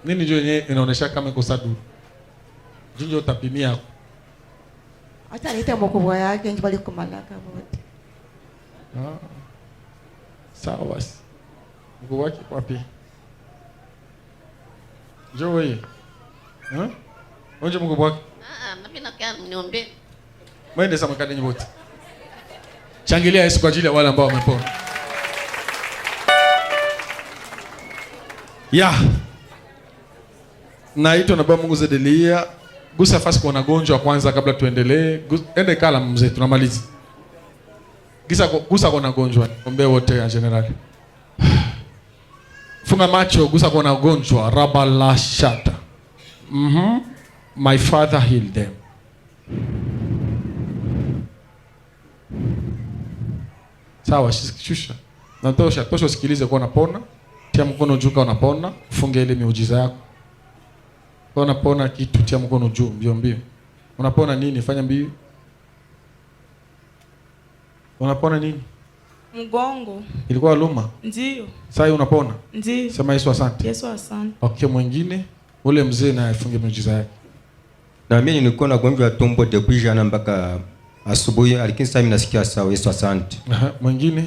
Nini njoo yenyewe inaonesha kama iko sadu. Njoo utapimia. Acha niite mkubwa yake nje bali kumalaka wote. Sawa basi. Mkubwa wake wapi? Njoo wewe. Onje mkubwa wake. Mimi nakaa niombe. Mwende sama kadeni wote. Shangilia Yesu kwa ajili ya wale ambao wamepona. Naitwa na Baba Mungu Zedelia. Gusa fasi kwa nagonjwa kwanza kabla tuendelee. Ende kala mzee tunamaliza. Gusa kwa nagonjwa. Ombe wote ya general. Funga macho, gusa kwa nagonjwa. Rabala shata. My father healed them. Sawa, shusha. Natosha, tosha usikilize kwa unapona. Tia mkono juu kwa unapona. Funge ile miujiza yako. Kwa unapona kitu, tia mkono juu, mbio mbio. Unapona nini? Fanya mbio. Unapona nini? Mgongo. Ilikuwa luma? Ndio. Sasa unapona? Ndio. Sema Yesu asante. Yesu asante. Okay, mwingine ule mzee na afunge miujiza yake. Na mimi nilikuwa na gonjwa tumbo depuis jana mpaka asubuhi, lakini sasa mimi nasikia sawa. Yesu asante. Mwingine?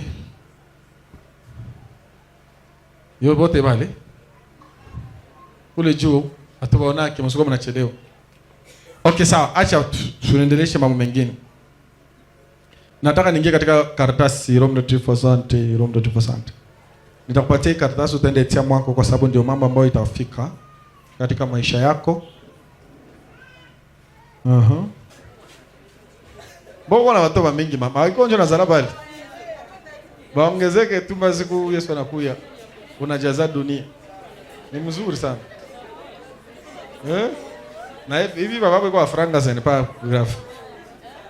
Yo bote bale. Ule juu atabaona msoko mnachelewa. Okay, sawa. Acha tuendeleshe mambo mengine. Nataka niingie katika karatasi Roho Mtakatifu asante, Roho Mtakatifu asante. Nitakupatia karatasi utaende tia mwako kwa sababu ndio mambo ambayo itafika katika maisha yako. Mbona na watu mingi mama. Wakonjo na zarabali. Baongezeke tu basi ku Yesu anakuja. Unajaza dunia. Ni mzuri sana. Na hivi baba kwa franga sana pa graph.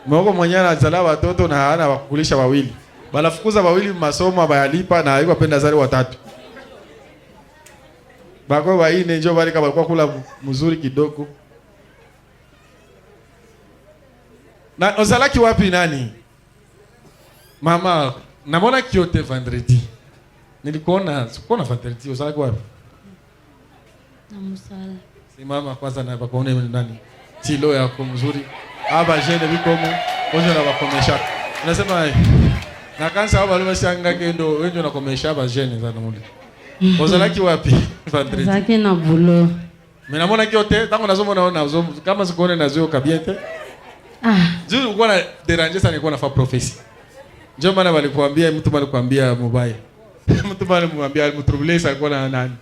Mwoko mwenyewe anazala watoto na hana wakukulisha wawili. Banafukuza wawili masomo bayalipa na haiko penda zali watatu. Bako waine njoo bali kama kwa kula mzuri kidogo. Na ozalaki wapi nani? Mama, namona kiote vendredi. Nilikuona, sikuona vendredi, ozalaki wapi? Na musala. Si mama kwanza na bakaone nani? Tilo yako mzuri. Aba jene bikomo, ozo na bakomesha. Unasema na kansa aba luma shanga kendo, wenjo na komesha aba jene za namuli. Ozalaki wapi? Vendredi. Zake na bulo. Mimi namona kiote, tangu nazomo naona kama sikuone nazo kabiete. Zuri ulikuwa na deranje sana nilikuwa nafanya prophecy. Njoo maana walikuambia mtu alikwambia mubaya. Mtu alimwambia mtrubulesa alikuwa na nani?